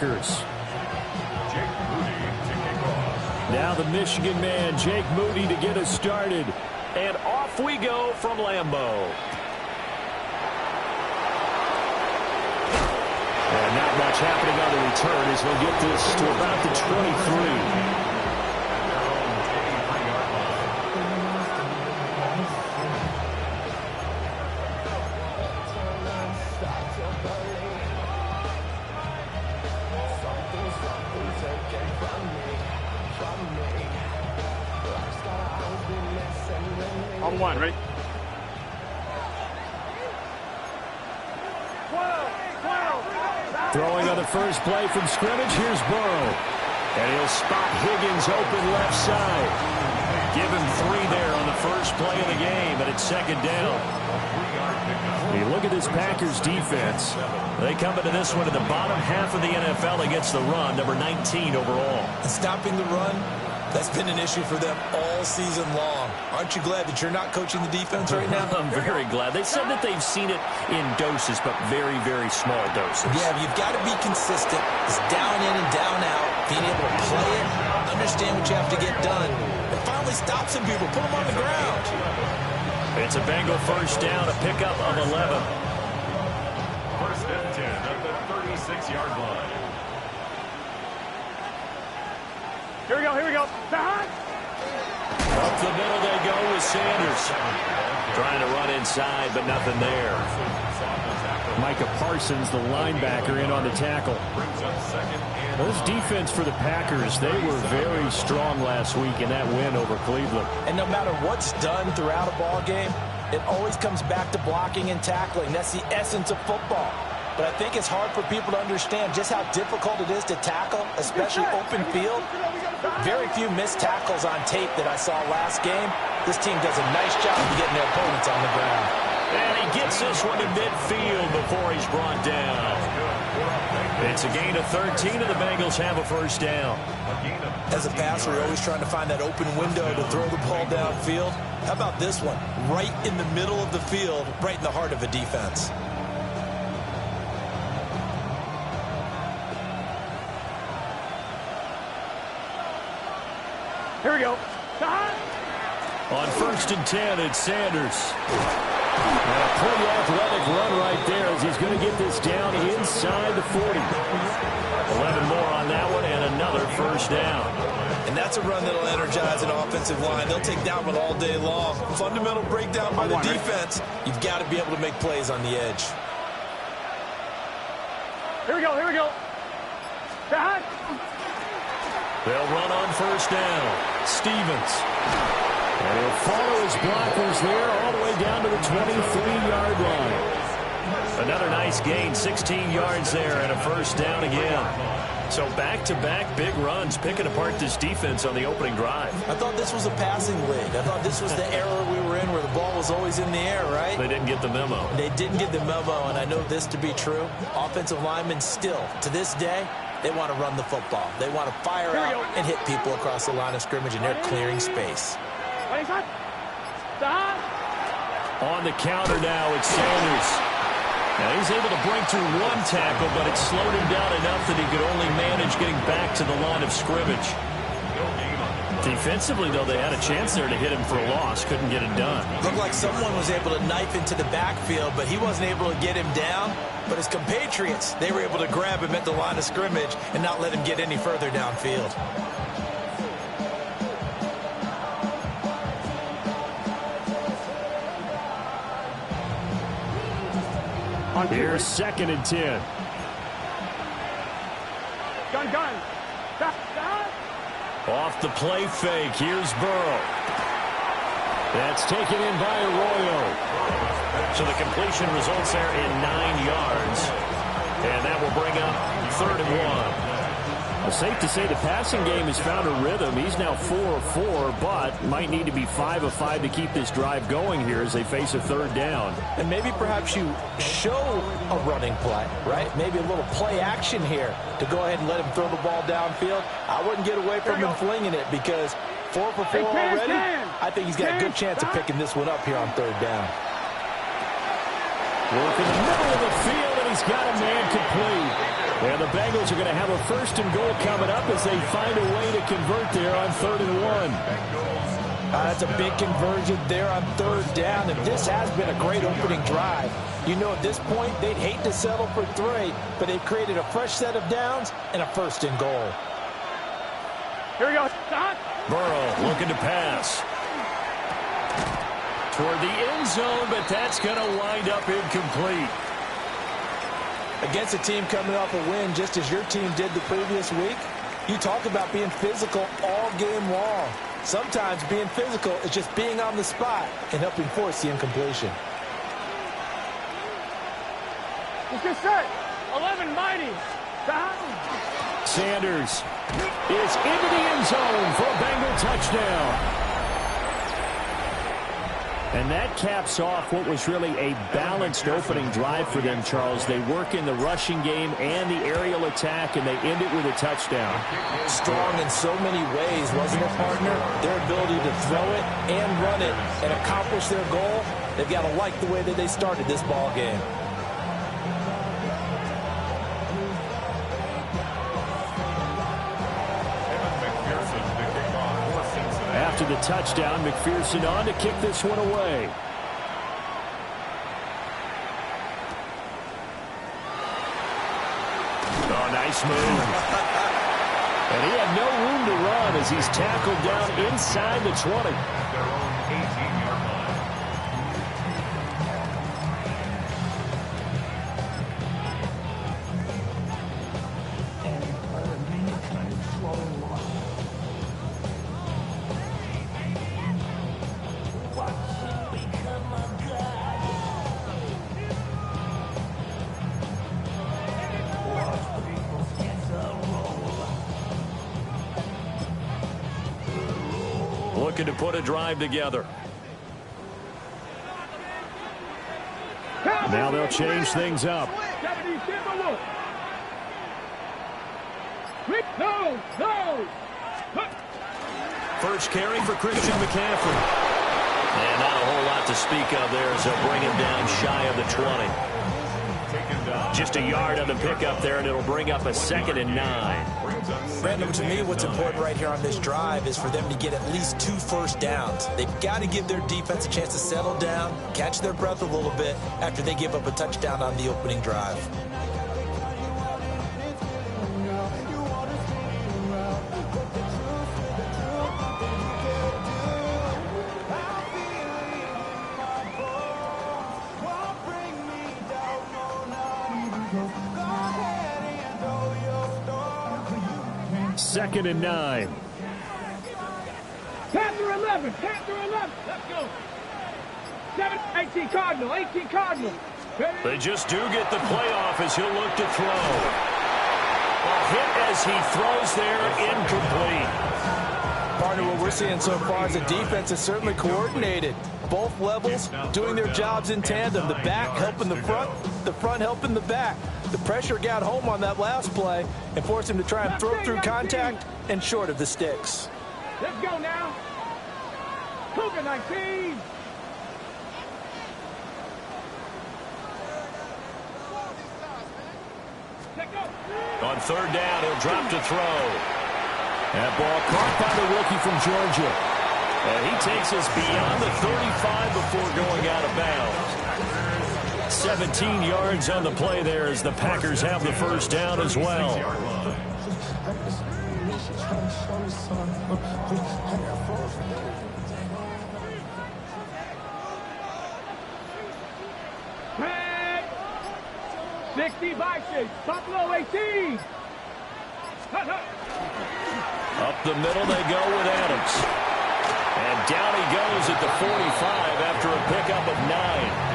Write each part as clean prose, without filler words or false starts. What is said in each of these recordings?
Packers. Now the Michigan man, Jake Moody, to get us started. And off we go from Lambeau. And not much happening on the return as we'll get this to about the 23. On one, ready? Throwing on the first play from scrimmage, here's Burrow. And he'll spot Higgins open left side. Give him 3 there on the first play of the game, and it's second down. You look at this Packers defense. They come into this one in the bottom half of the NFL against the run, number 19 overall. And stopping the run, that's been an issue for them all season long. Aren't you glad that you're not coaching the defense right now? I'm very glad. They said that they've seen it in doses, but very, very small doses. Yeah, you've got to be consistent. It's down in and down out. Being able to play it, understand what you have to get done, and finally stop some people, put them on the ground. It's a Bengal first down, a pickup of 11. First and 10 at the 36-yard line. Here we go, here we go. Up the middle they go with Sanders. Trying to run inside, but nothing there. Micah Parsons, the linebacker, in on the tackle. This defense for the Packers, they were very strong last week in that win over Cleveland. And no matter what's done throughout a ball game, it always comes back to blocking and tackling. That's the essence of football. But I think it's hard for people to understand just how difficult it is to tackle, especially open field. Very few missed tackles on tape that I saw last game. This team does a nice job of getting their opponents on the ground. And he gets this one to midfield before he's brought down. It's a gain of 13, and the Bengals have a first down. As a passer, you're always trying to find that open window to throw the ball downfield. How about this one? Right in the middle of the field, right in the heart of a defense. Here we go. On first and 10, it's Sanders. And a pretty athletic run right there as he's going to get this down inside the 40. 11 more on that one and another first down. And that's a run that'll energize an offensive line. They'll take that one all day long. Fundamental breakdown by the defense. You've got to be able to make plays on the edge. Here we go, here we go. They'll run on first down. Stevens. And he'll follow his blockers there all the way down to the 23-yard line. Another nice gain, 16 yards there, and a first down again. So back-to-back big runs, picking apart this defense on the opening drive. I thought this was a passing league. I thought this was the era we were in where the ball was always in the air, right? They didn't get the memo. They didn't get the memo, and I know this to be true. Offensive linemen still, to this day, they want to run the football. They want to fire out and hit people across the line of scrimmage, and they're clearing space. On the counter now, it's Sanders. Now he's able to break through one tackle, but it slowed him down enough that he could only manage getting back to the line of scrimmage. Defensively, though, they had a chance there to hit him for a loss. Couldn't get it done. Looked like someone was able to knife into the backfield, but he wasn't able to get him down. But his compatriots, they were able to grab him at the line of scrimmage and not let him get any further downfield. Here's second and 10. Gun. Off the play fake, here's Burrow. That's taken in by Arroyo. So the completion results there in 9 yards. And that will bring up 3rd and 1. Well, safe to say the passing game has found a rhythm. He's now 4 of 4, but might need to be 5 of 5 to keep this drive going here as they face a 3rd down. And maybe perhaps you show a running play, right? Maybe a little play action here to go ahead and let him throw the ball downfield. I wouldn't get away from him flinging it because 4 for 4 already. I think he's got a good chance of picking this one up here on 3rd down. Work in the middle of the field, and he's got a man complete. And the Bengals are going to have a 1st and goal coming up as they find a way to convert there on 3rd and 1. That's a big conversion there on 3rd down, and this has been a great opening drive. You know, at this point, they'd hate to settle for 3, but they've created a fresh set of downs and a 1st and goal. Here we go. Stop. Burrow looking to pass. Toward the end zone, but that's going to wind up incomplete. Against a team coming off a win, just as your team did the previous week, you talk about being physical all game long. Sometimes being physical is just being on the spot and helping force the incompletion. Let's get set. 11 mighty. Down. Sanders is into the end zone for a Bengal touchdown. And that caps off what was really a balanced opening drive for them, Charles. They work in the rushing game and the aerial attack, and they end it with a touchdown. Strong in so many ways, wasn't it, partner? Their ability to throw it and run it and accomplish their goal, they've got to like the way that they started this ball game. After the touchdown, McPherson on to kick this one away. Oh, nice move. And he had no room to run as he's tackled down inside the 20. Their own 18-yard line. Looking to put a drive together. Now they'll change things up. First carry for Christian McCaffrey. And not a whole lot to speak of there as they'll bring him down shy of the 20. Just a yard on the pickup there, and it'll bring up a 2nd and 9. Brandon, to me, what's important right here on this drive is for them to get at least 2 first downs. They've got to give their defense a chance to settle down, catch their breath a little bit after they give up a touchdown on the opening drive. Second and 9. Panther 11. Panther 11. Let's go. 18 Cardinal. 18 Cardinal. They just do get the playoff as he'll look to throw. A hit as he throws there, incomplete. Partner, what we're seeing so far is the defense is certainly coordinated. Both levels doing their jobs in tandem. The back helping the front helping the back. The pressure got home on that last play and forced him to try and throw through contact and short of the sticks. Let's go now. Cougar 19. On 3rd down, he'll drop to throw. That ball caught by the rookie from Georgia. And he takes us beyond the 35 before going out of bounds. 17 yards on the play there as the Packers have the first down as well. Red. 60 boxes. Buffalo 18. Up the middle they go with Adams. And down he goes at the 45 after a pickup of 9.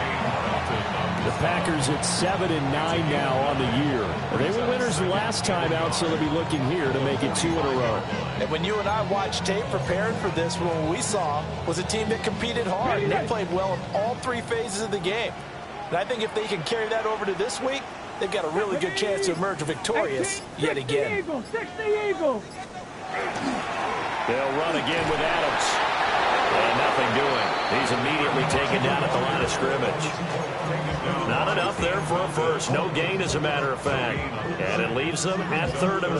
The Packers at 7 and 9 now on the year. They were winners last time out, so they'll be looking here to make it 2 in a row. And when you and I watched tape preparing for this, what we saw was a team that competed hard. And they played well in all 3 phases of the game. And I think if they can carry that over to this week, they've got a really good chance to emerge victorious yet again. 60 Eagles. They'll run again with Adams. And nothing doing. He's immediately taken down at the line of scrimmage. Not enough there for a first. No gain, as a matter of fact. And it leaves them at 3rd and 1.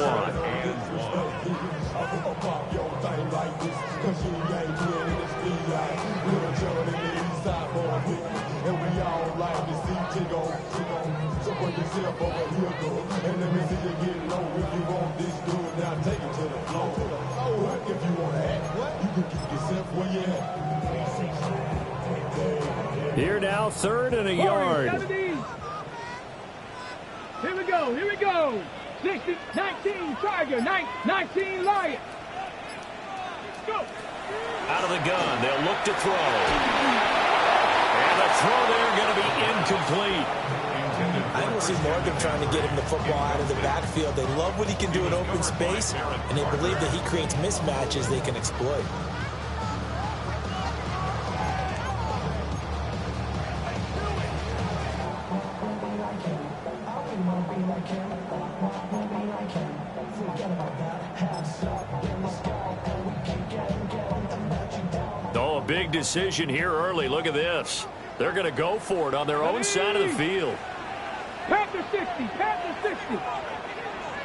Here now, 3rd and a yard. 70. Here we go, here we go. 60, 19, Tiger, 19, Lion. Go. Out of the gun, they'll look to throw. And the throw there going to be incomplete. I think we'll see more of them trying to get him the football out of the backfield. They love what he can do in open space, and they believe that he creates mismatches they can exploit. Oh, a big decision here early. Look at this. They're going to go for it on their own side of the field. Panther 60, Panther 60.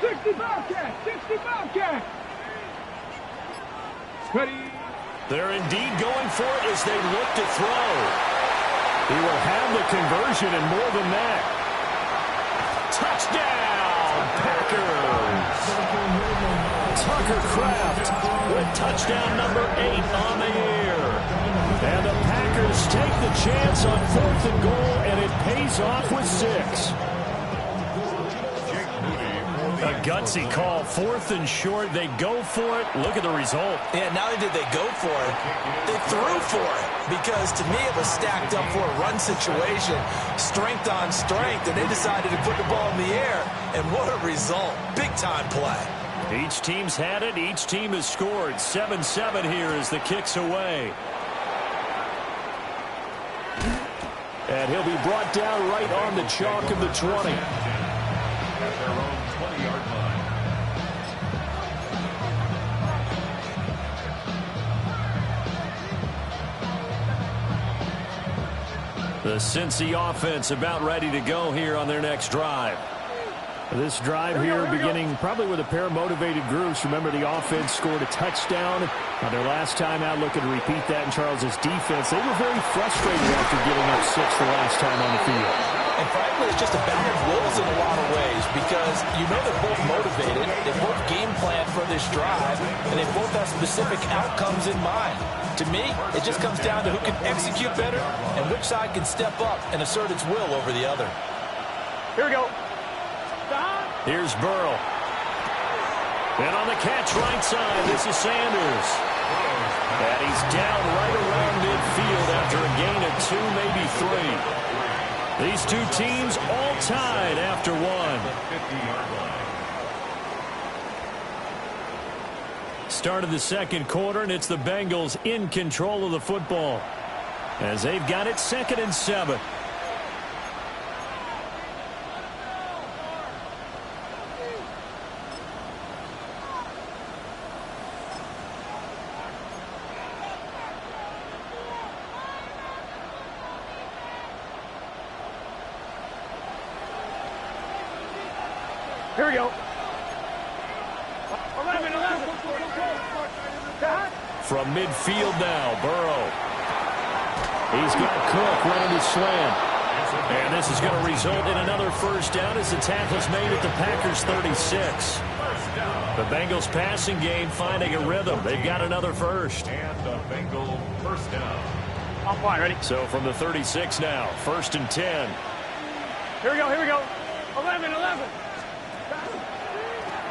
60 Bobcat, 60 Bobcat. Ready. They're indeed going for it as they look to throw. He will have the conversion and more than that. Touchdown, Packers. Tucker Kraft with touchdown number 8 on the year. And the Packers take the chance on 4th and goal, and it pays off with 6. A gutsy call, 4th and short. They go for it. Look at the result. Yeah, not only did they go for it, they threw for it. Because to me, it was stacked up for a run situation, strength on strength, and they decided to put the ball in the air. And what a result. Big-time play. Each team's had it. Each team has scored. 7-7 here as the kick's away. And he'll be brought down right on the chalk of the 20. At their own 20-yard line. The Cincy offense about ready to go here on their next drive. This drive here beginning probably with a pair of motivated groups. Remember, the offense scored a touchdown on their last time out. Looking to repeat that in Charles's defense. They were very frustrated after giving up 6 the last time on the field. And frankly, it's just a battle of wills in a lot of ways because you know they're both motivated, they both game plan for this drive, and they both have specific outcomes in mind. To me, it just comes down to who can execute better and which side can step up and assert its will over the other. Here we go. Here's Burrow. And on the catch right side, this is Sanders. And he's down right around midfield after a gain of 2, maybe 3. These two teams all tied after 1. 50-yard line. Start of the second quarter, and it's the Bengals in control of the football as they've got it 2nd and 7. Here we go. 11. From midfield now, Burrow. He's got Cook running his slant. And this is going to result in another first down as the tackle's made at the Packers' 36. The Bengals passing game finding a rhythm. They've got another first. And the Bengal first down. I'm fine, ready? So from the 36 now, 1st and 10. Here we go. 11.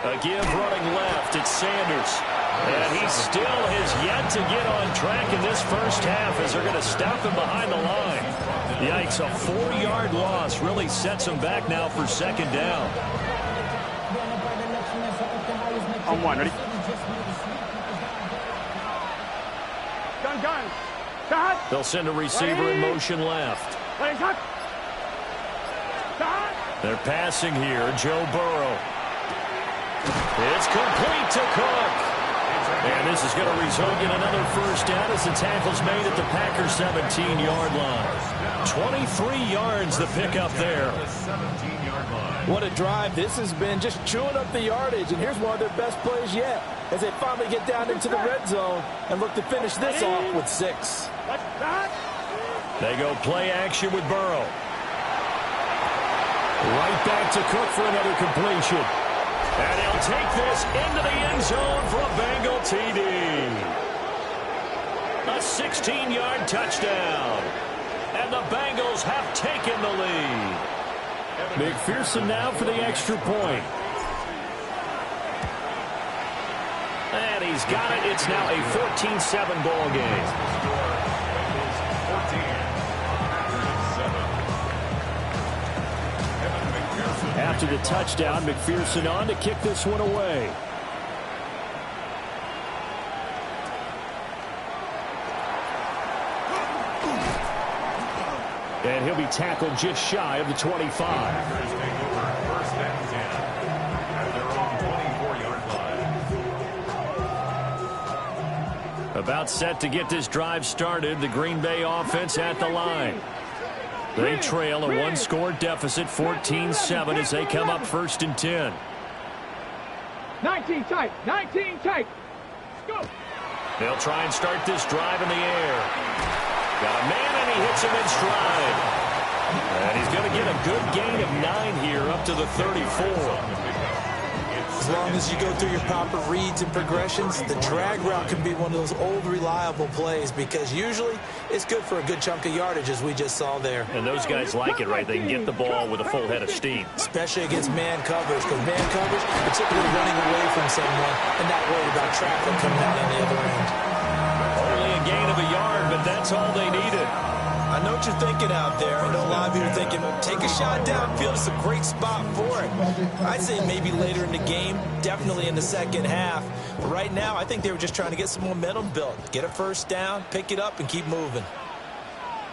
A give running left, it's Sanders. And he still has yet to get on track in this first half as they're going to stop him behind the line. Yikes, a 4-yard loss really sets him back now for 2nd down. On 1, ready? Gun. Shot. They'll send a receiver in motion left. Play shot. Shot. They're passing here, Joe Burrow. It's complete to Cook. And this is going to result in another first down as the tackle's made at the Packers' 17-yard line. 23 yards the pickup there. What a drive. This has been just chewing up the yardage, and here's one of their best plays yet as they finally get down into the red zone and look to finish this off with 6. They go play action with Burrow. Right back to Cook for another completion. And he'll take this into the end zone for a Bengal TD. A 16-yard touchdown. And the Bengals have taken the lead. McPherson now for the extra point. And he's got it. It's now a 14-7 ball game. After the touchdown, McPherson on to kick this one away. And he'll be tackled just shy of the 25. About set to get this drive started. The Green Bay offense at the line. They trail a one-score deficit, 14-7, as they come up 1st and 10. 19 tight. 19 tight. Go. They'll try and start this drive in the air. Got a man, and he hits him in stride. And he's going to get a good gain of 9 here up to the 34. As long as you go through your proper reads and progressions, the drag route can be one of those old reliable plays because usually it's good for a good chunk of yardage, as we just saw there. And those guys like it, right? They can get the ball with a full head of steam. Especially against man coverage, because man coverage, you're typically running away from someone and not worried about traffic coming out on the other end. Only a gain of a yard, but that's all they needed. I know what you're thinking out there. I know a lot of you are thinking, take a shot downfield. It's a great spot for it. I'd say maybe later in the game, definitely in the second half. But right now, I think they were just trying to get some momentum built. Get a first down, pick it up, and keep moving.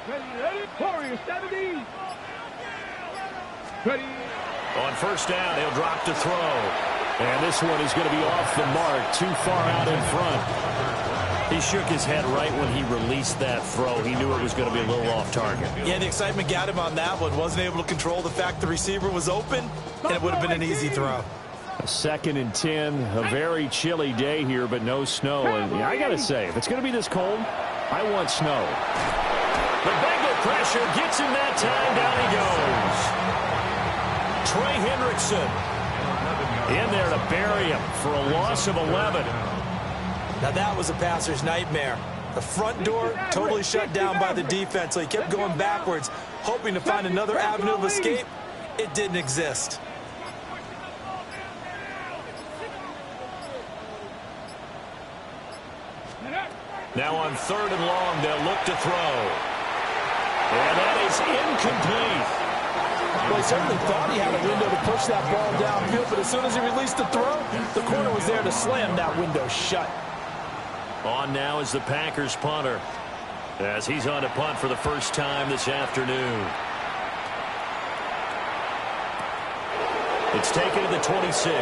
Ready, Warriors 70. Ready. On first down, he'll drop to throw. And this one is going to be off the mark, too far out in front. He shook his head right when he released that throw. He knew it was going to be a little off target. Yeah, the excitement got him on that one. Wasn't able to control the fact the receiver was open, and it would have been an easy throw. A 2nd and 10, a very chilly day here, but no snow. And I got to say, if it's going to be this cold, I want snow. The Bengal pressure gets him that time. Down he goes. Trey Hendrickson in there to bury him for a loss of 11. Now that was a passer's nightmare. The front door totally shut down by the defense, so he kept going backwards, hoping to find another avenue of escape. It didn't exist. Now on 3rd and long, they'll look to throw. And that is incomplete. Well, he certainly thought he had a window to push that ball downfield, but as soon as he released the throw, the corner was there to slam that window shut. On now is the Packers punter, as he's on to punt for the first time this afternoon. It's taken to the 26.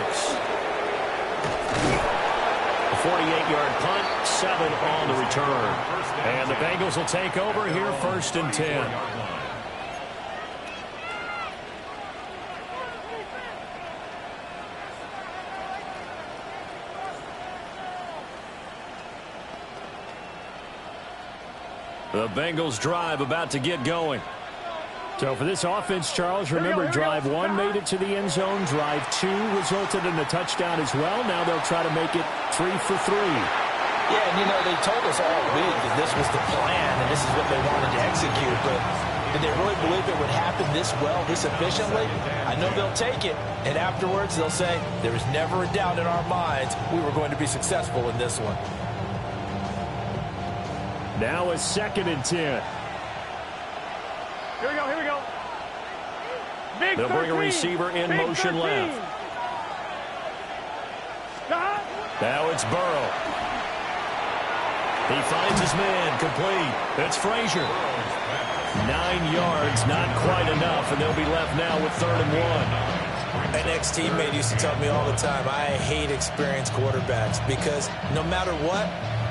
A 48-yard punt, 7 on the return. And the Bengals will take over here 1st and 10. The Bengals drive about to get going. So for this offense, Charles, remember drive 1 made it to the end zone. Drive 2 resulted in a touchdown as well. Now they'll try to make it 3 for 3. Yeah, and you know, they told us all week that this was the plan and this is what they wanted to execute. But did they really believe it would happen this well, this efficiently? I know they'll take it. And afterwards, they'll say, there was never a doubt in our minds we were going to be successful in this one. Now a 2nd and 10. Here we go, here we go. Big They'll bring a 13. receiver in Big motion 13. left. Now it's Burrow. He finds his man, complete. It's Frazier. 9 yards, not quite enough, and they'll be left now with 3rd and 1. An ex-teammate used to tell me all the time, I hate experienced quarterbacks because no matter what,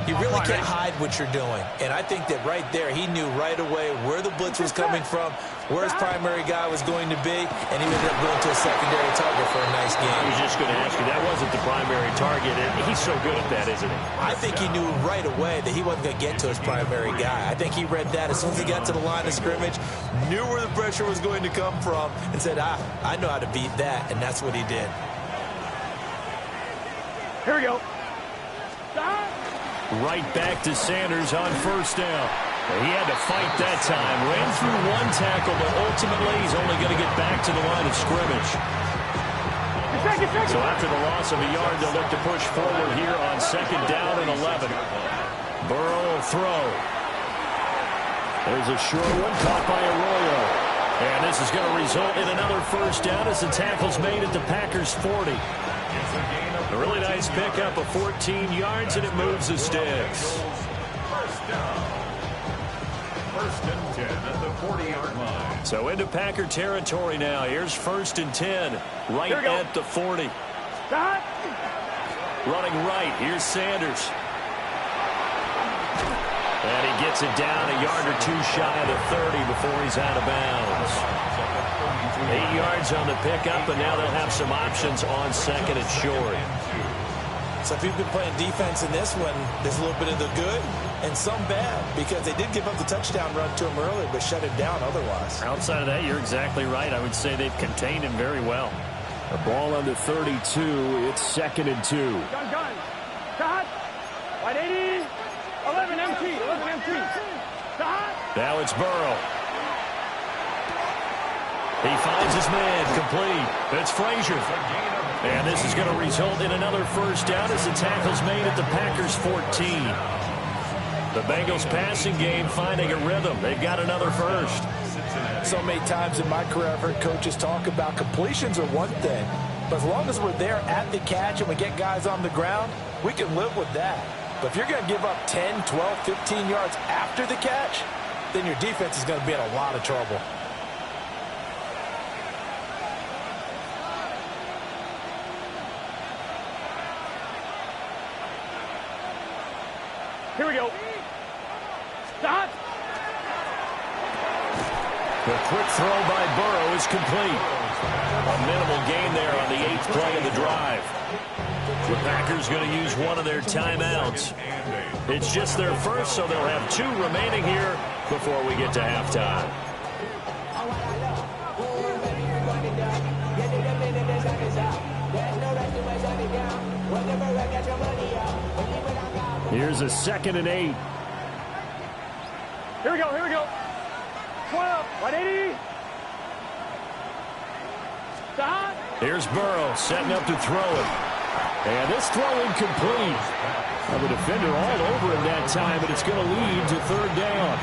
you really can't hide what you're doing. And I think that right there, he knew right away where the blitz was coming from, where his primary guy was going to be, and he ended up going to a secondary target for a nice game. I was just going to ask you, that wasn't the primary target, and he's so good at that, isn't he? I think he knew right away that he wasn't going to get to his primary guy. I think he read that as soon as he got to the line of scrimmage, knew where the pressure was going to come from, and said, I know how to beat that, and that's what he did. Here we go. Stop. Right back to Sanders on first down. He had to fight that time. Ran through one tackle, but ultimately he's only going to get back to the line of scrimmage. So after the loss of a yard, they'll look to push forward here on second down and 11. Burrow will throw. There's a short one caught by Arroyo. And this is going to result in another first down as the tackle's made at the Packers' 40. A really nice pickup of 14 yards, and it moves the sticks. First down. First and 10 at the 40-yard line. So into Packer territory now. Here's first and 10, right at the 40. Stop. Running right, here's Sanders. And he gets it down a yard or two shy of the 30 before he's out of bounds. 8 yards on the pickup, and now they'll have some options on second and short. So if you've been playing defense in this one, there's a little bit of the good and some bad, because they did give up the touchdown run to him earlier, but shut it down otherwise. Outside of that, you're exactly right. I would say they've contained him very well. The ball under 32. It's second and 2. Gun. Stop. 180. 11 MT. Stop. Now it's Burrow. He finds his man, complete. It's Frazier. And this is going to result in another first down as the tackle's made at the Packers' 14. The Bengals passing game finding a rhythm. They've got another first. So many times in my career I've heard coaches talk about completions are one thing, but as long as we're there at the catch and we get guys on the ground, we can live with that. But if you're going to give up 10, 12, 15 yards after the catch, then your defense is going to be in a lot of trouble. Here we go. Stop. The quick throw by Burrow is complete. A minimal gain there on the 8th play of the drive. The Packers going to use one of their timeouts. It's just their first, so they'll have 2 remaining here before we get to halftime. Here's a second and 8. Here we go. 12. 180. Stop. Here's Burrow setting up to throw it. And this throw incomplete. Now the defender all over him that time, but it's going to lead to third down.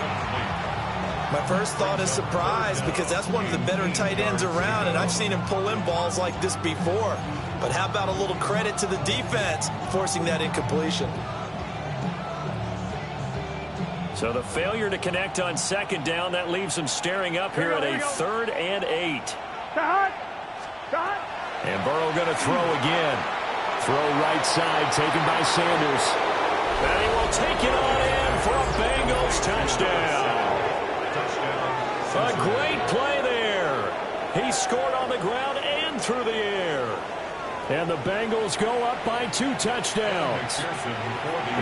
My first thought is surprise, because that's one of the better tight ends around, and I've seen him pull in balls like this before. But how about a little credit to the defense forcing that incompletion? So the failure to connect on second down, that leaves them staring up here at a 3rd and 8. Stop. And Burrow going to throw again. Throw right side, taken by Sanders. And he will take it on in for a Bengals touchdown. A great play there. He scored on the ground and through the air. And the Bengals go up by 2 touchdowns.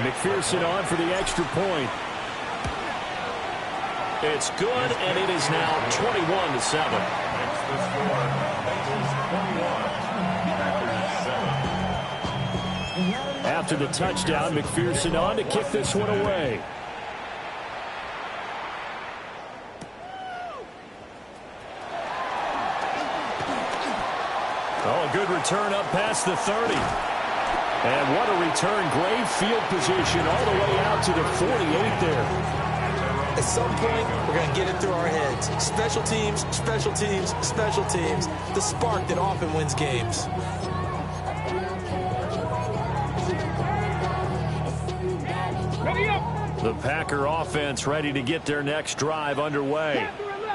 McPherson on for the extra point. It's good, and it is now 21-7. After the touchdown, McPherson on to kick this one away. Oh, a good return up past the 30. And what a return. Great field position all the way out to the 48 there. At some point, we're going to get it through our heads. Special teams, special teams, special teams. The spark that often wins games. Ready up. The Packer offense ready to get their next drive underway.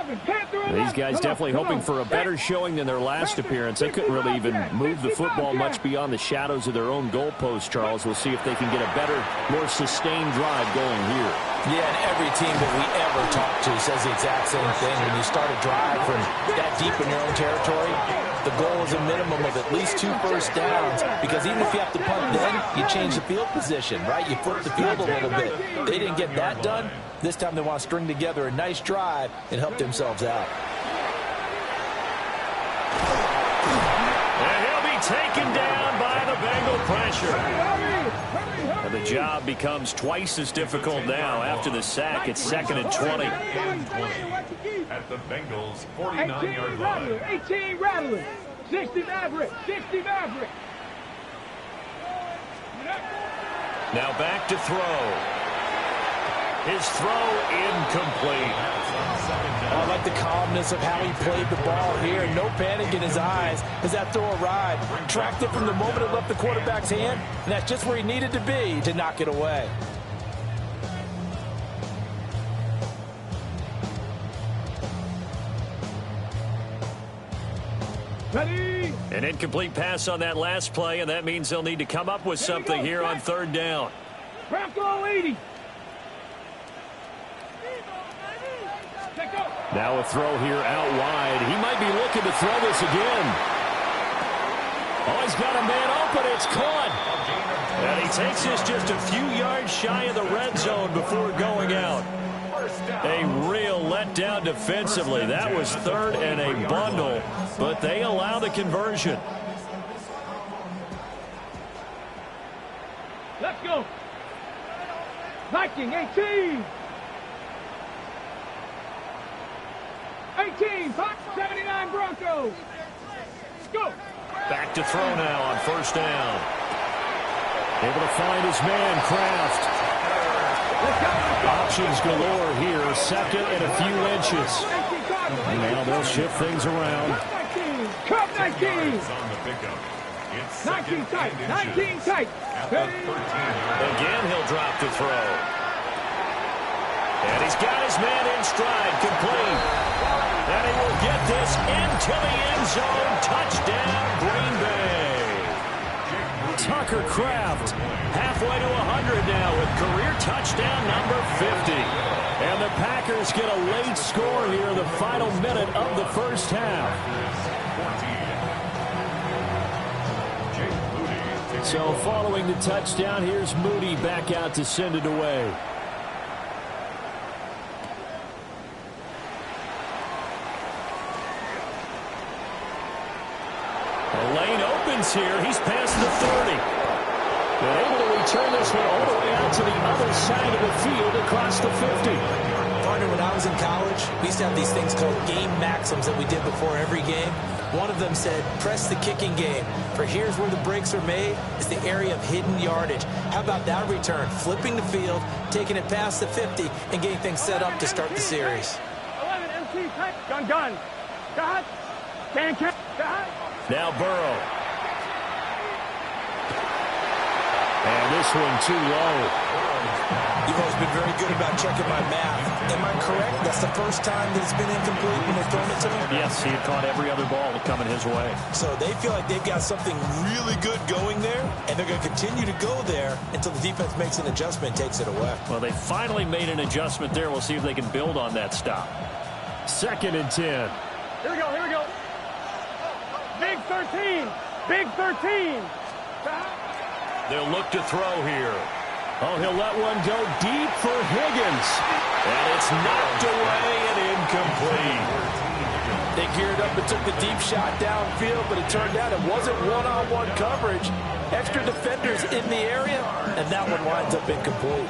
These guys definitely hoping for a better showing than their last appearance. They couldn't really even move the football much beyond the shadows of their own goalpost, Charles. We'll see if they can get a better, more sustained drive going here. Yeah, and every team that we ever talk to says the exact same thing. When you start a drive from that deep in your own territory, the goal is a minimum of at least 2 first downs, because even if you have to punt then, you change the field position, right? You flip the field a little bit. They didn't get that done. This time they want to string together a nice drive and help themselves out. And he'll be taken down by the Bengal pressure. And the job becomes twice as difficult now after the sack. It's 2nd and 20. At the Bengals' 49-yard line. 18 Rattler, 60 Maverick, 60 Maverick. Now back to throw. His throw incomplete. I like the calmness of how he played the ball here. No panic in his eyes as that throw arrived. Tracked it from the moment it left the quarterback's hand, and that's just where he needed to be to knock it away. Ready? An incomplete pass on that last play, and that means they'll need to come up with something here on 3rd down. Bronco 80. Now a throw here out wide. He might be looking to throw this again. Oh, he's got a man open. It's caught. And he takes this just a few yards shy of the red zone before going out. A real letdown defensively. That was 3rd and a bundle, but they allow the conversion. Let's go. Viking 18. 18, 79 Broncos. Go. Back to throw now on 1st down. Able to find his man, Kraft. Options galore here. 2nd and a few inches. And now they'll shift things around. Cup 19. On the pickup. It's 19 tight. 19 tight. Again, he'll drop to throw. And he's got his man in stride, complete. And he will get this into the end zone. Touchdown, Green Bay. Tucker Kraft halfway to 100 now with career touchdown number 50. And the Packers get a late score here in the final minute of the first half. So following the touchdown, here's Moody back out to send it away. The lane opens here. He's past the 30. They're able to return this one all the way out to the other side of the field across the 50. Partner, when I was in college, we used to have these things called game maxims that we did before every game. One of them said, press the kicking game. For here's where the breaks are made, is the area of hidden yardage. How about that return? Flipping the field, taking it past the 50, and getting things set up to start the series. 11 MC tight. Gun. Got. Can. Got. Now Burrow. And this one too low. You've always been very good about checking my math. Am I correct? That's the first time that it's been incomplete when they've thrown it to him? Yes, he had caught every other ball coming his way. So they feel like they've got something really good going there, and they're going to continue to go there until the defense makes an adjustment and takes it away. Well, they finally made an adjustment there. We'll see if they can build on that stop. 2nd and 10. Here we go. Big 13. Big 13. They'll look to throw here. Oh, he'll let one go deep for Higgins. And it's knocked away and incomplete. They geared up and took the deep shot downfield, but it turned out it wasn't one-on-one coverage. Extra defenders in the area, and that one winds up incomplete.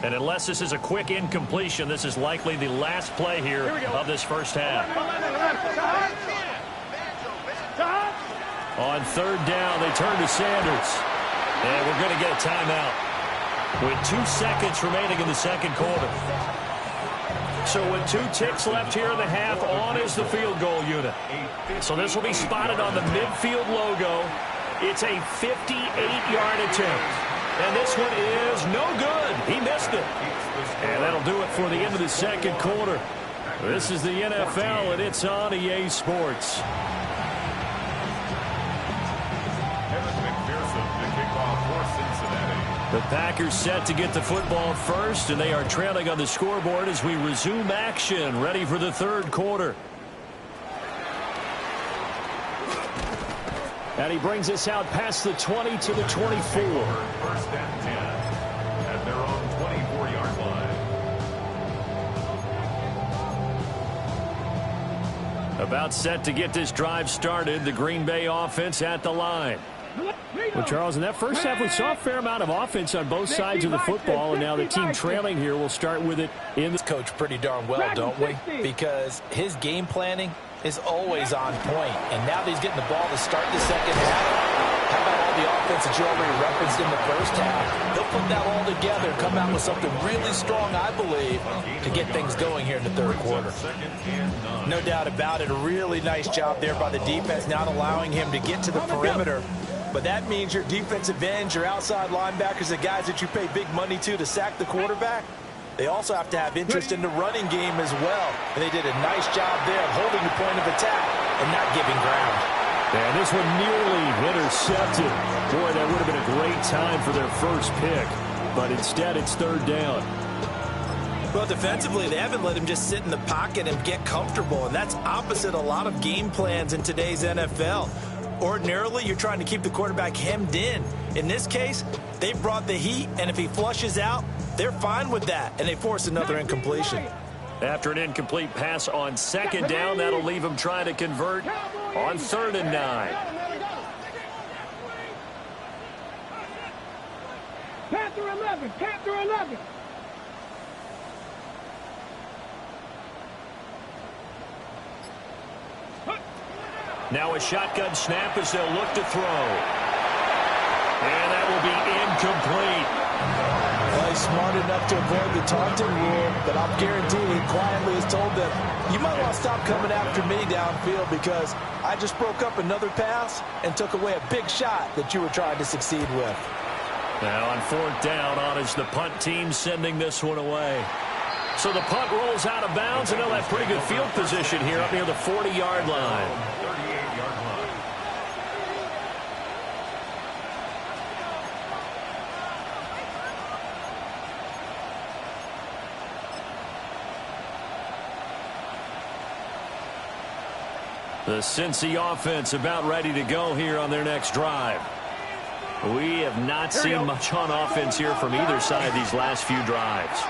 And unless this is a quick incompletion, this is likely the last play here of this first half. On 3rd down, they turn to Sanders. And we're going to get a timeout with 2 seconds remaining in the 2nd quarter. So with 2 ticks left here in the half, on is the field goal unit. So this will be spotted on the midfield logo. It's a 58-yard attempt. And this one is no good. He missed it. And that'll do it for the end of the second quarter. This is the NFL, and it's on EA Sports. The Packers set to get the football first, and they are trailing on the scoreboard as we resume action, ready for the third quarter. And he brings us out past the 20 to the 24. First and 10 at their own 24-yard line. About set to get this drive started, the Green Bay offense at the line. Well, Charles, in that first half, we saw a fair amount of offense on both sides of the football, and now the team trailing here will start with it in the Coach pretty darn well, don't we? Because his game planning is always on point. And now that he's getting the ball to start the second half, how about all the offense that you already referenced in the first half? He'll put that all together and come out with something really strong, I believe, to get things going here in the third quarter. No doubt about it. A really nice job there by the defense, not allowing him to get to the perimeter. But that means your defensive ends, your outside linebackers, the guys that you pay big money to sack the quarterback, they also have to have interest in the running game as well. And they did a nice job there of holding the point of attack and not giving ground. And this one nearly intercepted. Boy, that would have been a great time for their first pick. But instead, it's third down. Well, defensively, they haven't let him just sit in the pocket and get comfortable. And that's opposite a lot of game plans in today's NFL. Ordinarily, you're trying to keep the quarterback hemmed in. In this case, they brought the heat, and if he flushes out, they're fine with that, and they force another incompletion. After an incomplete pass on second down, that'll leave him trying to convert on 3rd and 9. Panther 11, Panther 11. Now a shotgun snap as they'll look to throw. And that will be incomplete. Well, he's smart enough to avoid the taunting rule, but I'm guaranteeing he quietly has told them, you might want to stop coming after me downfield because I just broke up another pass and took away a big shot that you were trying to succeed with. Now on 4th down, on is the punt team sending this one away. So the punt rolls out of bounds, and they'll have pretty good field position here up near the 40-yard line. 38-yard line. The Cincy offense about ready to go here on their next drive. We have not seen much on offense here from either side these last few drives.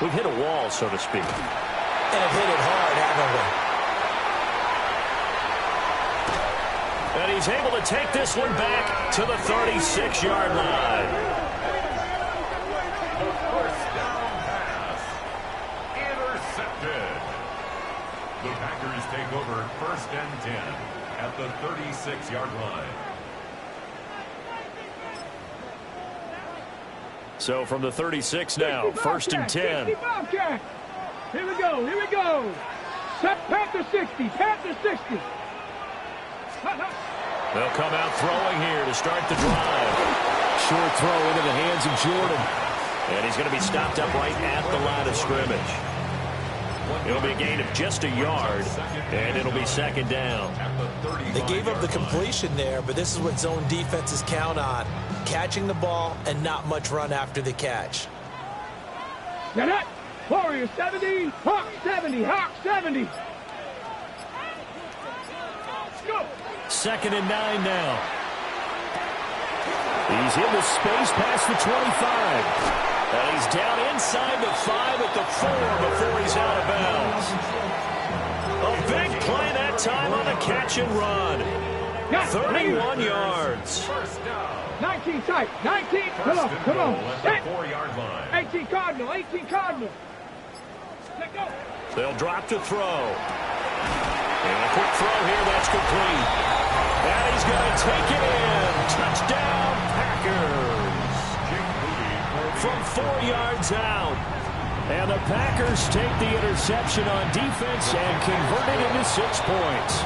We've hit a wall, so to speak. And have hit it hard, haven't we? And he's able to take this one back to the 36-yard line. First down pass. Intercepted. The Packers take over 1st and 10 at the 36-yard line. So from the 36 now, 1st and 10. Here we go, here we go. Panther 60, Panther 60. They'll come out throwing here to start the drive. Short throw into the hands of Jordan. And he's going to be stopped up right at the line of scrimmage. It'll be a gain of just a yard, and it'll be 2nd down. They gave up the completion there, but this is what zone defenses count on. Catching the ball and not much run after the catch. Now that, Warrior 70, Hawk 70, Hawk 70. Let's go. 2nd and 9 now. He's in the space past the 25. And he's down inside the 5 at the 4 before he's out of bounds. A big play that time on a catch and run. 31 yards. 19 tight, 19. Come on, come on. 4-yard line. 18 Cardinal, 18 Cardinal. Let go. They'll drop to throw. And a quick throw here, that's complete. And he's going to take it in. Touchdown, Packers. From 4 yards out. And the Packers take the interception on defense and convert it into 6 points.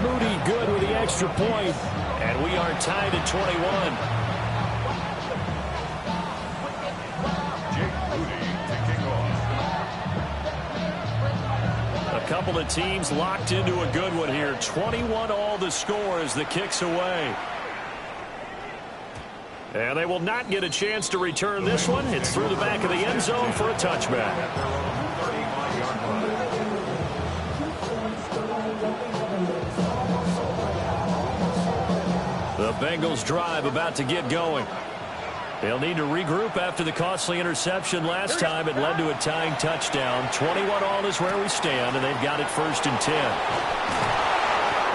Moody good with the extra point, and we are tied at 21. A couple of teams locked into a good one here. 21 all the score as the kick's away. And they will not get a chance to return this one. It's through the back of the end zone for a touchback. The Bengals drive about to get going. They'll need to regroup after the costly interception last time. It led to a tying touchdown. 21 all is where we stand, and they've got it 1st and 10.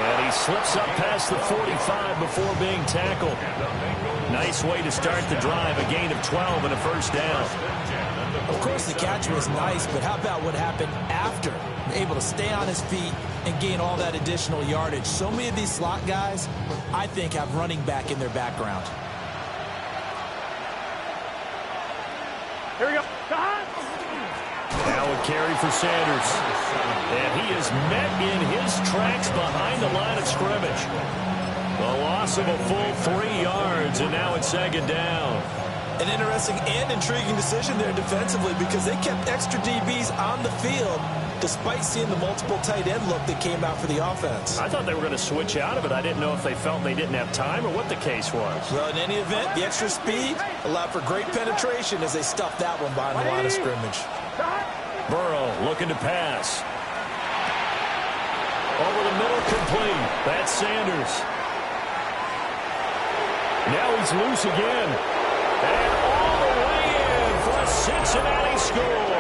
And he slips up past the 45 before being tackled. Nice way to start the drive, a gain of 12 and a first down. Of course, the catch was nice, but how about what happened after? Able to stay on his feet and gain all that additional yardage. So many of these slot guys, I think, have running back in their background. Here we go. Now a carry for Sanders. And he is met in his tracks behind the line of scrimmage. A loss of a full 3 yards, and now it's 2nd down. An interesting and intriguing decision there defensively because they kept extra DBs on the field despite seeing the multiple tight end look that came out for the offense. I thought they were going to switch out of it. I didn't know if they felt they didn't have time or what the case was. Well, in any event, the extra speed allowed for great penetration as they stuffed that one behind the line of scrimmage. Burrow looking to pass. Over the middle, complete. That's Sanders. Now he's loose again. And all the way in for a Cincinnati score.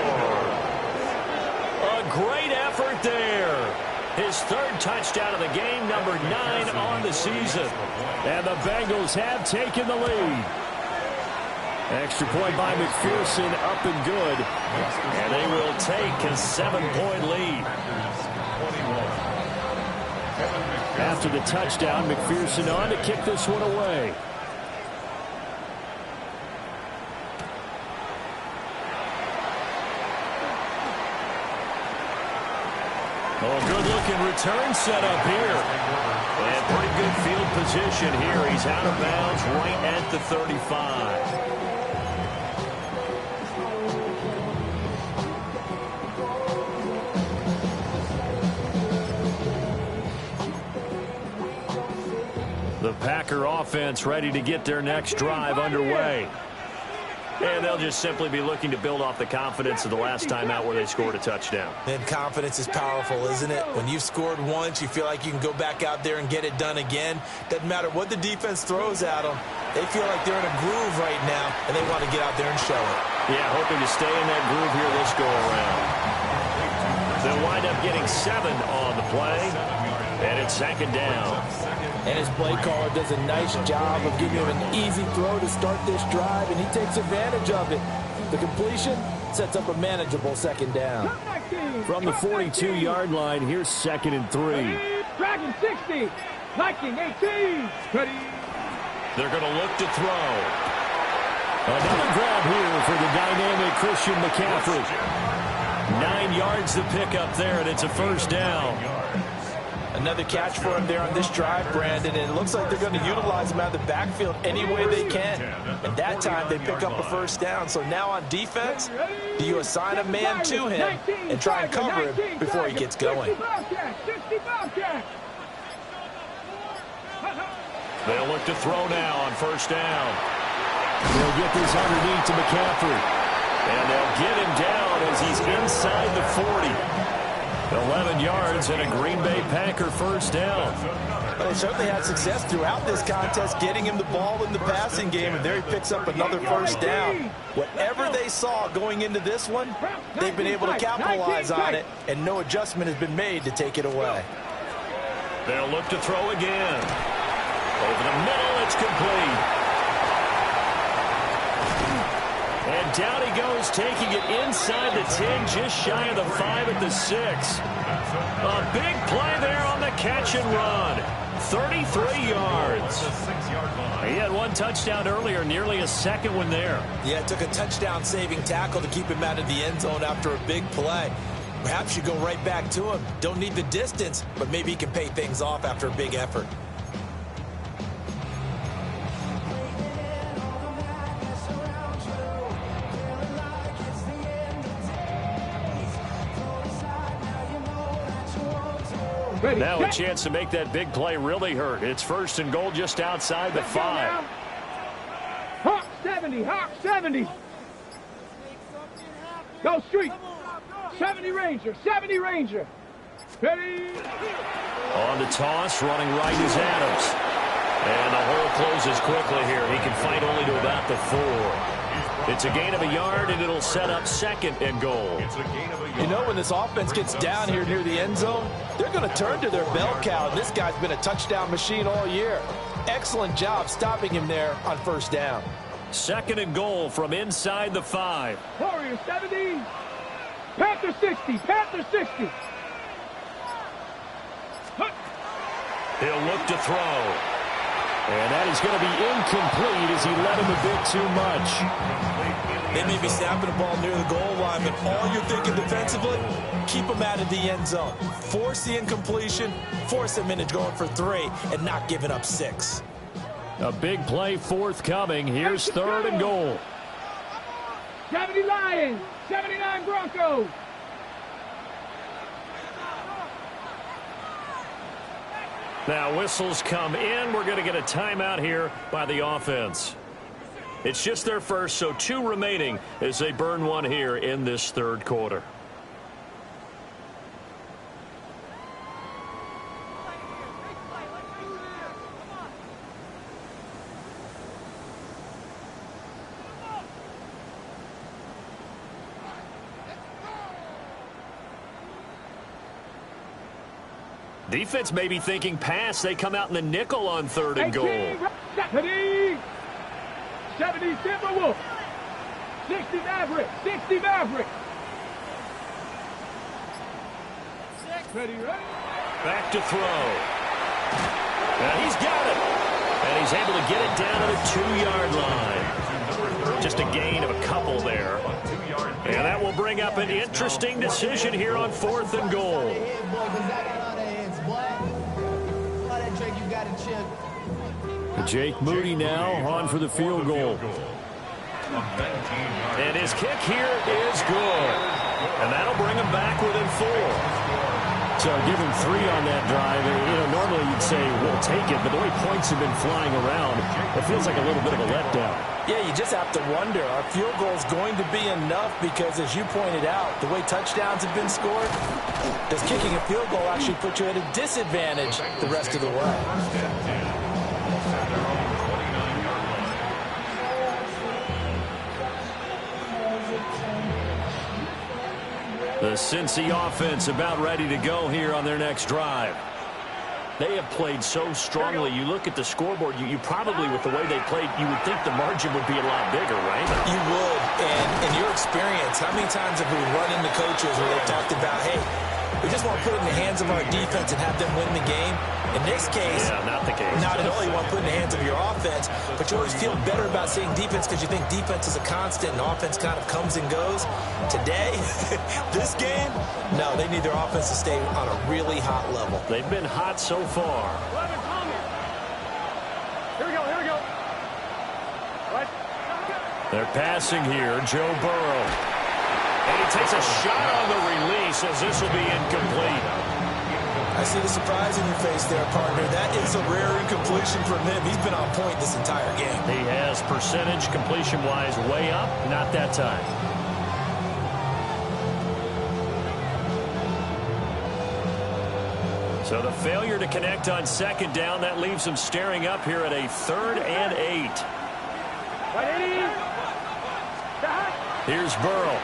A great effort there. His 3rd touchdown of the game, number 9 on the season. And the Bengals have taken the lead. Extra point by McPherson, up and good. And they will take a 7-point lead. After the touchdown, McPherson on to kick this one away. Oh, good-looking return set up here. And pretty good field position here. He's out of bounds right at the 35. The Packer offense ready to get their next drive underway. And they'll just simply be looking to build off the confidence of the last time out where they scored a touchdown. And confidence is powerful, isn't it? When you've scored once, you feel like you can go back out there and get it done again. Doesn't matter what the defense throws at them. They feel like they're in a groove right now, and they want to get out there and show it. Yeah, hoping to stay in that groove here this go-around. They'll wind up getting 7 on the play, and it's 2nd down. And his play caller does a nice job of giving him an easy throw to start this drive, and he takes advantage of it. The completion sets up a manageable 2nd down. From the 42-yard line, here's 2nd and 3. Dragon 60. Viking 18. Ready. They're going to look to throw. Another grab here for the dynamic Christian McCaffrey. 9 yards to pick up there, and it's a 1st down. Another catch for him there on this drive, Brandon, and it looks like they're going to utilize him out of the backfield any way they can. And that time they pick up a 1st down. So now on defense, do you assign a man to him and try and cover him before he gets going? They'll look to throw now on 1st down. They'll get this underneath to McCaffrey. And they'll get him down as he's inside the 40. 11 yards and a Green Bay Packer 1st down. Well, they certainly had success throughout this contest getting him the ball in the passing game, and there he picks up another 1st down. Whatever they saw going into this one, they've been able to capitalize on it, and no adjustment has been made to take it away. They'll look to throw again. Over the middle, it's complete. And down he goes, taking it inside the 10, just shy of the 5 at the 6. A big play there on the catch and run. 33 yards. He had 1 touchdown earlier, nearly a 2nd one there. Yeah, it took a touchdown-saving tackle to keep him out of the end zone after a big play. Perhaps you go right back to him. Don't need the distance, but maybe he can pay things off after a big effort. Ready, Now a set. chance to make that big play really hurt. It's 1st and goal just outside the 5. Hawk 70, Hawk 70. Go street. 70 Ranger, 70 Ranger. Ready. On the toss, running right is Adams. And the hole closes quickly here. He can fight only to about the 4. It's a gain of a yard, and it'll set up 2nd and goal. You know, when this offense gets down here near the end zone, they're going to turn to their bell cow. This guy's been a touchdown machine all year. Excellent job stopping him there on 1st down. 2nd and goal from inside the 5. Warrior 70. Panther 60, Panther 60. He'll look to throw. And that is going to be incomplete as he led him a bit too much. They may be snapping the ball near the goal line, but all you're thinking defensively, keep them out of the end zone. Force the incompletion, force them into going for 3, and not giving up 6. A big play forthcoming. Here's 3rd and goal. 70 Lions, 79 Broncos. Now whistles come in. We're going to get a timeout here by the offense. It's just their first, so 2 remaining as they burn one here in this 3rd quarter. Defense may be thinking pass. They come out in the nickel on 3rd and goal. 70 Timberwolf. 60 Maverick, 60 Maverick. Ready, ready. Back to throw. And he's got it. And he's able to get it down to the 2-yard line. Just a gain of a couple there. And that will bring up an interesting decision here on 4th and goal. Jake Moody now on for the field goal. And his kick here is good. And that'll bring him back within 4. So give him 3 on that drive. And, normally you'd say we'll take it, but the way points have been flying around, it feels like a little bit of a letdown. Yeah, you just have to wonder, our field goal is going to be enough because, as you pointed out, the way touchdowns have been scored, does kicking a field goal actually put you at a disadvantage the rest of the way? The Cincy offense about ready to go here on their next drive. They have played so strongly. You look at the scoreboard, you probably, with the way they played, you would think the margin would be a lot bigger, right? You would. And in your experience, how many times have we run into coaches where they've talked about, hey, we just want to put it in the hands of our defense and have them win the game? In this case, yeah, not the case. Not at all. You want to put it in the hands of your offense, but you always feel better about saying defense because you think defense is a constant and offense kind of comes and goes. Today, this game, no, they need their offense to stay on a really hot level. They've been hot so far. Here we go, here we go. What? They're passing here, Joe Burrow. And he takes a shot on the release as this will be incomplete. I see the surprise in your face there, partner. That is a rare incompletion from him. He's been on point this entire game. He has percentage completion-wise way up. Not that time. So the failure to connect on 2nd down, that leaves him staring up here at a 3rd and 8. Here's Burrow.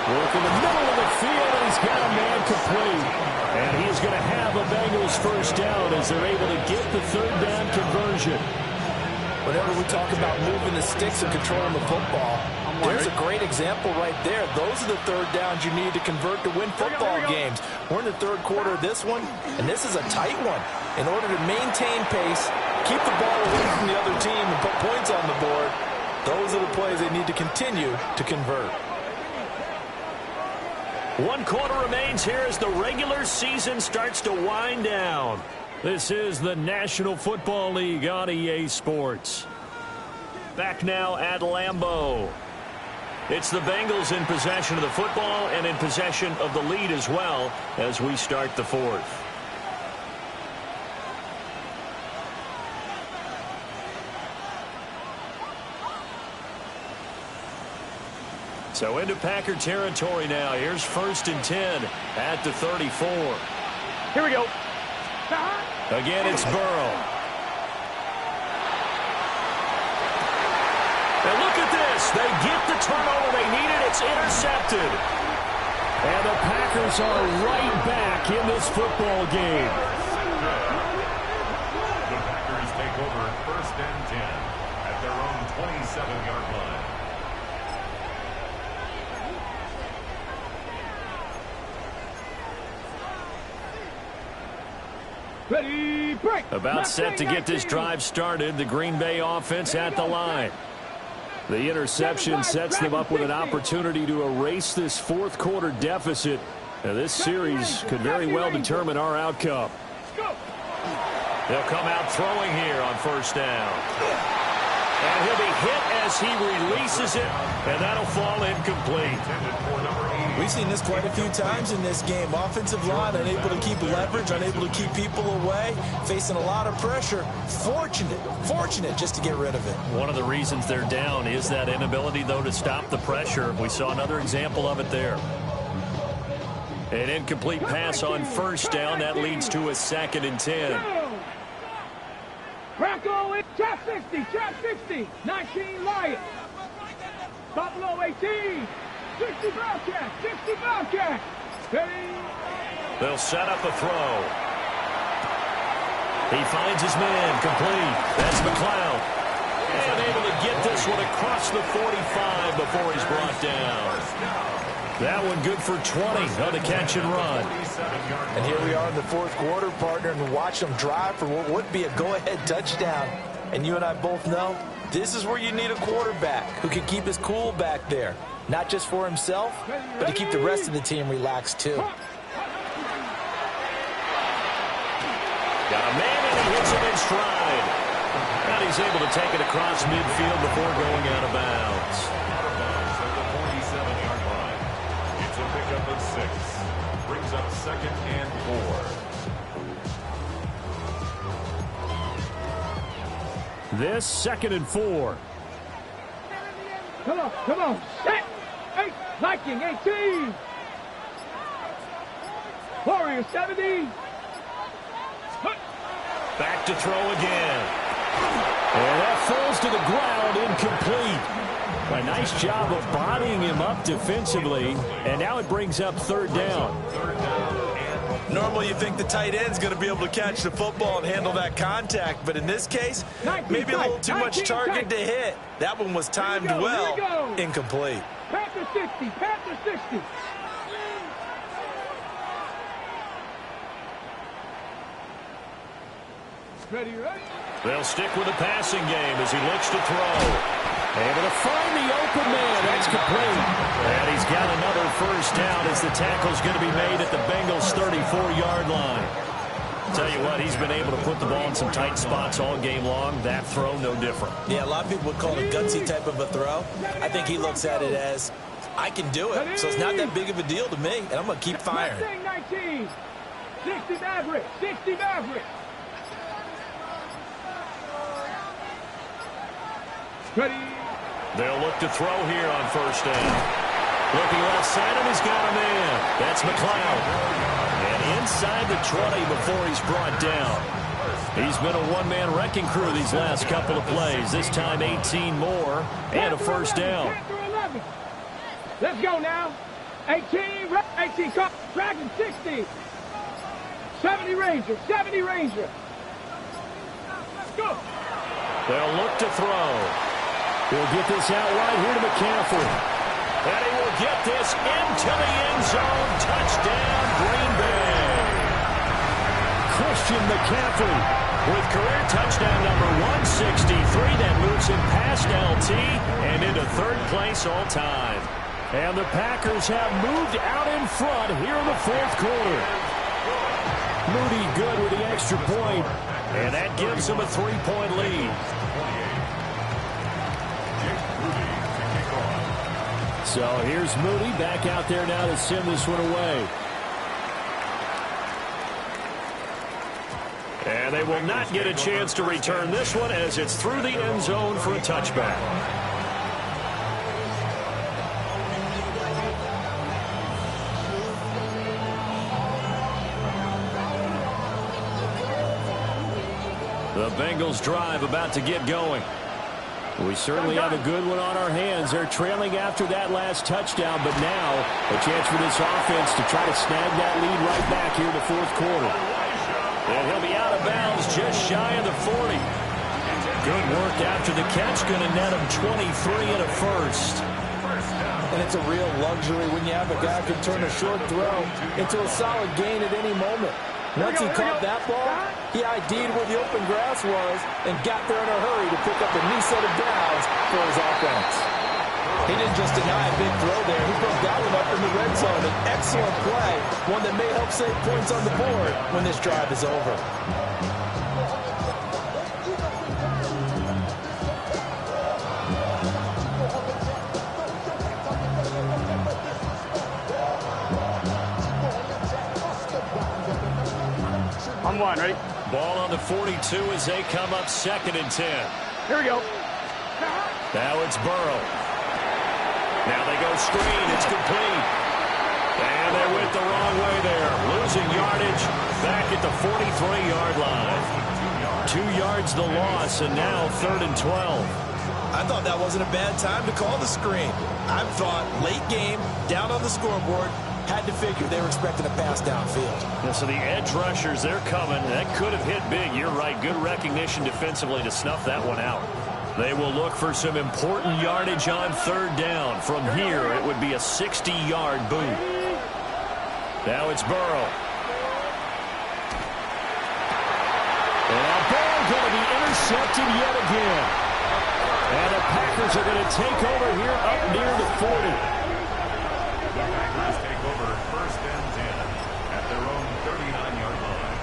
Work in the middle of the field, and he's got a man complete. And he's going to have a Bengals 1st down as they're able to get the 3rd down conversion. Whenever we talk about moving the sticks and controlling the football, there's a great example right there. Those are the 3rd downs you need to convert to win football games. We're in the 3rd quarter of this one, and this is a tight one. In order to maintain pace, keep the ball away from the other team, and put points on the board, those are the plays they need to continue to convert. 1 quarter remains here as the regular season starts to wind down. This is the National Football League on EA Sports. Back now at Lambeau. It's the Bengals in possession of the football and in possession of the lead as well as we start the fourth. So into Packer territory now. Here's 1st and 10 at the 34. Here we go. Again, it's Burrow. And look at this. They get the turnover they needed. It's intercepted. And the Packers are right back in this football game. The Packers take over 1st and 10 at their own 27-yard line. Ready, break. About set to get this drive started. The Green Bay offense at the line. The interception sets them up with an opportunity to erase this fourth quarter deficit. Now, this series could very well determine our outcome. They'll come out throwing here on 1st down. And he'll be hit as he releases it, and that'll fall incomplete. We've seen this quite a few times in this game. Offensive line unable to keep leverage, unable to keep people away, facing a lot of pressure. Fortunate just to get rid of it. One of the reasons they're down is that inability, though, to stop the pressure. We saw another example of it there. An incomplete pass on 1st down. That leads to a 2nd and 10. Rocco in trap 60, 19 Lions. Buffalo 18, 60 Bobcats. Ready. They'll set up a throw. He finds his man, complete. That's McLeod. And able to get this one across the 45 before he's brought down. That one good for 20 on the catch and run. And here we are in the fourth quarter, partner, and watch them drive for what would be a go-ahead touchdown. And you and I both know this is where you need a quarterback who can keep his cool back there. Not just for himself, but to keep the rest of the team relaxed too. Got a man and he hits him in stride. And he's able to take it across midfield before going out of bounds. Pickup of 6. Brings up 2nd and 4. This 2nd and 4. Come on. Set. 8, Viking 18. Warrior 70. Back to throw again. And that falls to the ground, incomplete. A nice job of bodying him up defensively, and now it brings up 3rd down. Normally you think the tight end's going to be able to catch the football and handle that contact, but in this case, maybe a little too much target to hit. That one was timed well, incomplete. Panther 60. Ready. They'll stick with the passing game as he looks to throw. Able to find the open man. That's complete. And he's got another 1st down as the tackle's going to be made at the Bengals' 34-yard line. Tell you what, he's been able to put the ball in some tight spots all game long. That throw, no different. Yeah, a lot of people would call it a gutsy type of a throw. I think he looks at it as, I can do it, so it's not that big of a deal to me, and I'm going to keep firing. 19, 60 Maverick. Ready. They'll look to throw here on 1st down. Looking left side, and he's got a man. That's McLeod. And inside the 20 before he's brought down. He's been a one-man wrecking crew these last couple of plays. This time 18 more and a 1st down. Let's go now. 18, Dragon 60. 70 Ranger. Let's go. They'll look to throw. He'll get this out right here to McCaffrey. And he will get this into the end zone. Touchdown, Green Bay. Christian McCaffrey with career touchdown number 163. That moves him past LT and into 3rd place all time. And the Packers have moved out in front here in the 4th quarter. Moody good with the extra point. And that gives him a 3-point lead. So here's Moody back out there now to send this one away. And they will not get a chance to return this one as it's through the end zone for a touchback. The Bengals drive about to get going. We certainly have a good one on our hands. They're trailing after that last touchdown, but now a chance for this offense to try to snag that lead right back here in the fourth quarter. And he'll be out of bounds just shy of the 40. Good work after the catch. Going to net him 23 and a first. And it's a real luxury when you have a guy who can turn a short throw into a solid gain at any moment. Once he caught that ball, he ID'd where the open grass was and got there in a hurry to pick up a new set of downs for his offense. He didn't just deny a big throw there. He broke that one up in the red zone. An excellent play, one that may help save points on the board when this drive is over. On one, ready? Ball on the 42 as they come up 2nd and 10. Here we go. Now it's Burrow. Now they go screen. It's complete. And they went the wrong way there. Losing yardage back at the 43-yard line. 2 yards the loss, and now 3rd and 12. I thought that wasn't a bad time to call the screen. I thought late game, down on the scoreboard, had to figure they were expecting a pass downfield. Yeah, so the edge rushers, they're coming. That could have hit big. You're right. Good recognition defensively to snuff that one out. They will look for some important yardage on 3rd down. From here, it would be a 60-yard boot. Now it's Burrow. And that ball going to be intercepted yet again. And the Packers are going to take over here up near the 40. The Packers take over 1st and 10 at their own 39-yard line.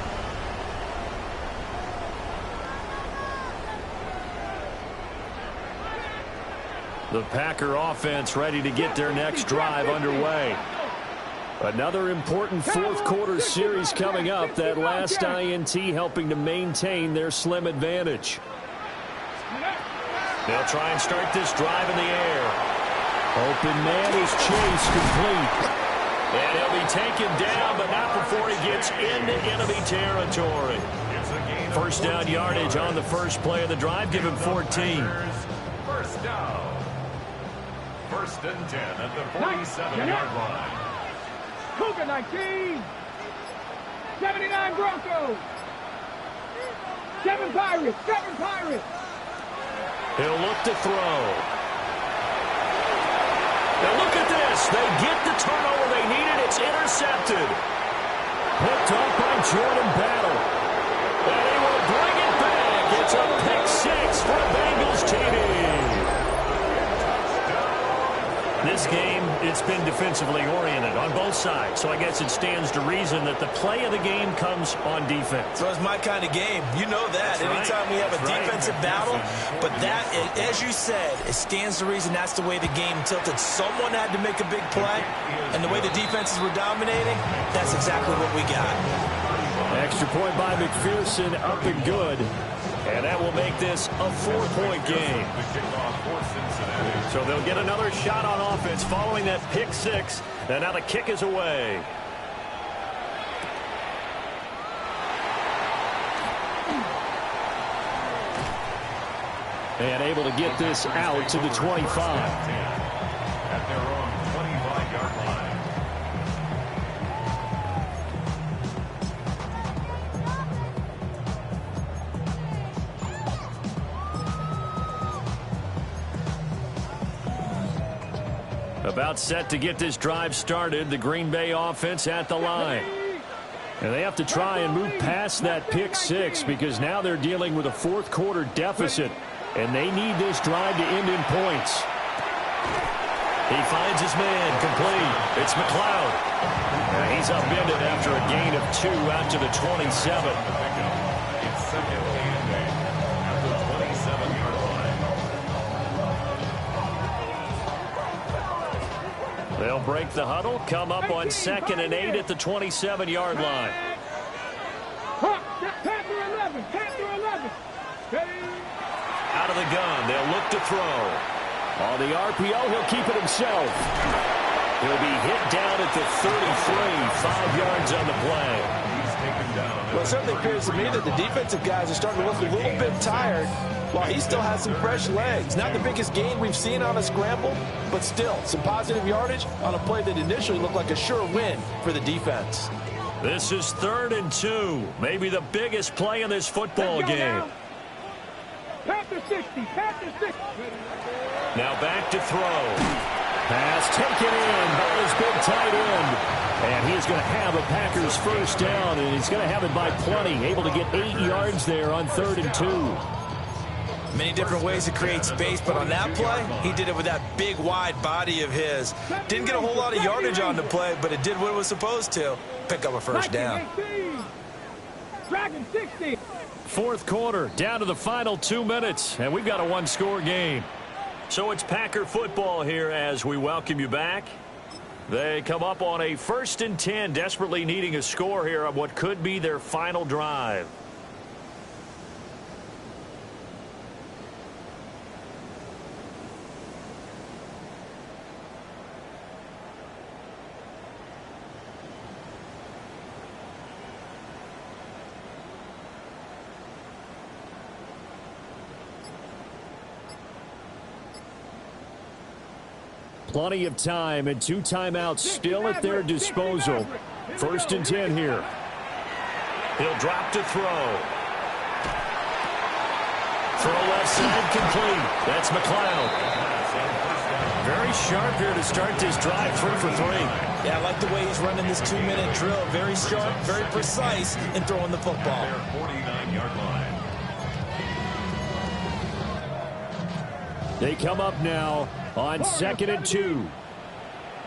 The Packer offense ready to get their next drive underway. Another important fourth quarter series coming up. That last INT helping to maintain their slim advantage. They'll try and start this drive in the air. Open man is chased complete. And he'll be taken down, but not before he gets into enemy territory. First down yardage on the first play of the drive. Give him 14. First down. 1st and 10 at the 47-yard line. Cougar 19. 79 Broncos. 7 Pirates. 7 Pirates. He'll look to throw. Now look at this. They get the turnover they needed. It's intercepted. Picked up by Jordan Battle. And he will bring it back. It's a pick 6 for Bengals TD. This game, it's been defensively oriented on both sides. So I guess it stands to reason that the play of the game comes on defense. So it's my kind of game. You know that. Anytime we have a defensive battle. But that, as you said, it stands to reason that's the way the game tilted. Someone had to make a big play. And the way the defenses were dominating, that's exactly what we got. Extra point by McPherson, up and good. And that will make this a 4-point game. So they'll get another shot on offense following that pick 6. And now the kick is away. And able to get this out to the 25. At their own 25-yard line. About set to get this drive started. The Green Bay offense at the line. And they have to try and move past that pick 6 because now they're dealing with a fourth quarter deficit. And they need this drive to end in points. He finds his man complete. It's McLeod. And he's upended after a gain of 2 out to the 27. It's 2nd and 8 at the 27-yard line. They'll break the huddle, come up on 2nd and 8 at the 27-yard line. Panther 11, Panther 11. Out of the gun, they'll look to throw. On the RPO, he'll keep it himself. He'll be hit down at the 33, 5 yards on the play. Well, it certainly appears to me that the defensive guys are starting to look a little bit tired while he still has some fresh legs. Not the biggest gain we've seen on a scramble, but still some positive yardage on a play that initially looked like a sure win for the defense. This is 3rd and 2, maybe the biggest play in this football game. Panther 60, Panther 60. Now back to throw. Pass taken in by his big tight end. And he's going to have a Packers first down, and he's going to have it by plenty. Able to get 8 yards there on 3rd and 2. Many different ways to create space, but on that play, he did it with that big, wide body of his. Didn't get a whole lot of yardage on the play, but it did what it was supposed to. Pick up a first down. Dragon 60. 4th quarter, down to the final 2 minutes, and we've got a one-score game. So it's Packer football here as we welcome you back. They come up on a 1st and 10, desperately needing a score here on what could be their final drive. Plenty of time and 2 timeouts still at their disposal. 1st and 10 here. He'll drop to throw. Throw left side complete. That's McLeod. Very sharp here to start this drive, 3 for 3. Yeah, I like the way he's running this 2-minute drill. Very sharp, very precise in throwing the football. 49-yard line. They come up now on 2nd and 2.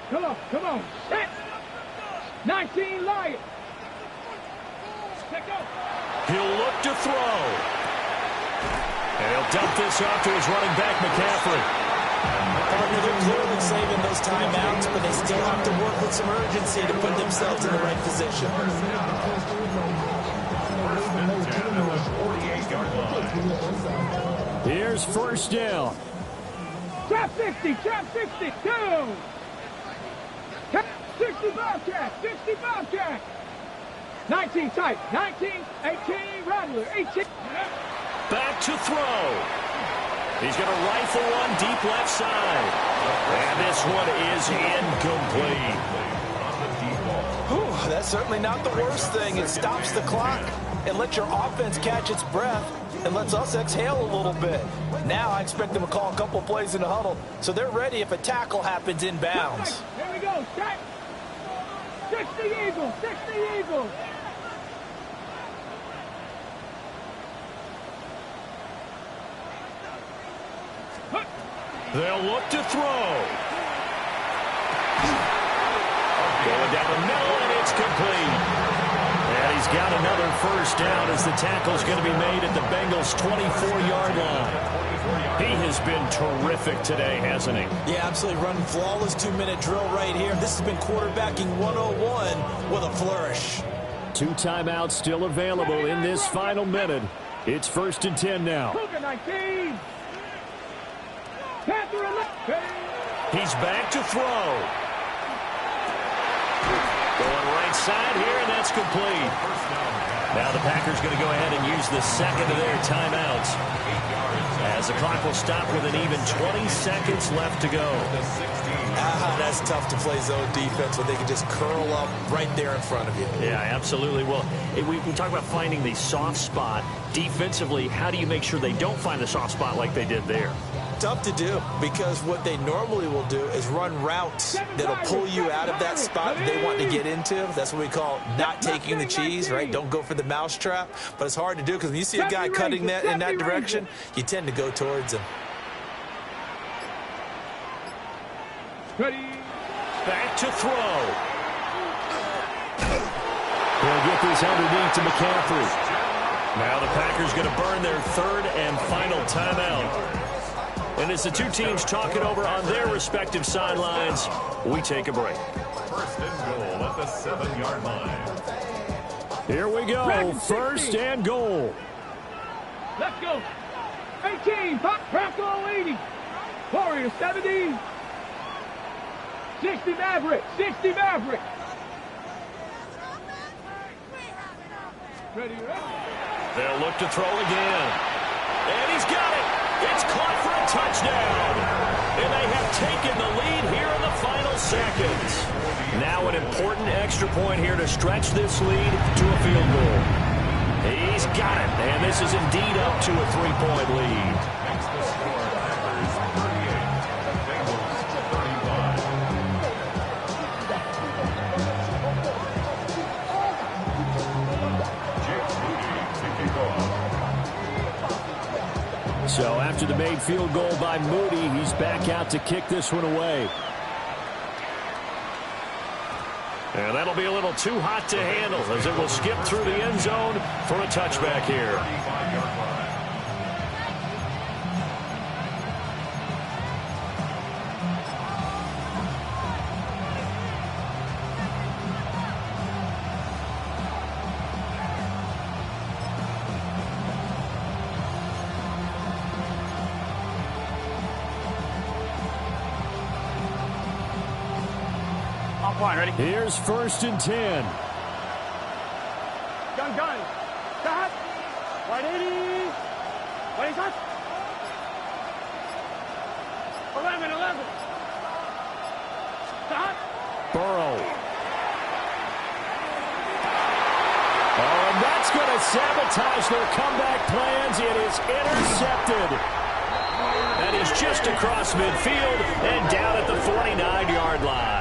Come on, come on. Set. 19 Lions. Let go. He'll look to throw. And he'll dump this off to his running back, McCaffrey. Partner, they're clearly saving those timeouts, but they still have to work with some urgency to put themselves in the right position. 1st and 10 at the 48-yard line. Here's 1st down. Trap 60, trap 62. 60 Bobcat, 60 Bobcat. 19 tight, 19, 18, Rattler, 18. Back to throw. He's going to rifle one deep left side. And this one is incomplete. Whew, that's certainly not the worst thing. It stops the clock and lets your offense catch its breath and lets us exhale a little bit. Now I expect them to call a couple plays in the huddle so they're ready if a tackle happens inbounds. Here we go, set. 60 Eagles, 60 Eagles. They'll look to throw. Going down the middle, and it's complete. And he's got another first down as the tackle's going to be made at the Bengals' 24-yard line. He has been terrific today, hasn't he? Yeah, absolutely running flawless 2-minute drill right here. This has been quarterbacking 101 with a flourish. 2 timeouts still available in this final minute. It's 1st and 10 now. He's back to throw. Going right side here, and that's complete. Now the Packers going to go ahead and use the second of their timeouts, as the clock will stop with an even 20 seconds left to go. That's tough to play zone defense when they can just curl up right there in front of you. Yeah, absolutely. Well, we talk about finding the soft spot. Defensively, how do you make sure they don't find the soft spot like they did there? Tough to do, because what they normally will do is run routes that'll pull you out of that spot that they want to get into. That's what we call not taking the cheese, right? Don't go for the mousetrap. But it's hard to do because when you see a guy cutting that in that direction, you tend to go towards him. Back to throw. He'll get this underneath to McCaffrey. Now the Packers going to burn their 3rd and final timeout. And as the two teams talk it over on their respective sidelines, we take a break. First and goal at the 7-yard line. Here we go. First and goal. Let's go. 18, pop, Bronco 80. Warriors 70. 60 Maverick, 60 Maverick. Ready, ready. They'll look to throw again. And he's got it. It's caught for a touchdown. And they have taken the lead here in the final seconds. Now an important extra point here to stretch this lead to a field goal. He's got it. And this is indeed up to a 3-point lead. Makes the score Packers 38, Bengals 35. Jake Moody to kick off. So after the made field goal by Moody, he's back out to kick this one away. And that'll be a little too hot to handle as it will skip through the end zone for a touchback here. 35-yard line. Ready? Here's first and 10. Gun. Stop. Right 80. What is that? 11. Stop. Burrow. Oh, and that's going to sabotage their comeback plans. It is intercepted. And he's just across midfield and down at the 49-yard line.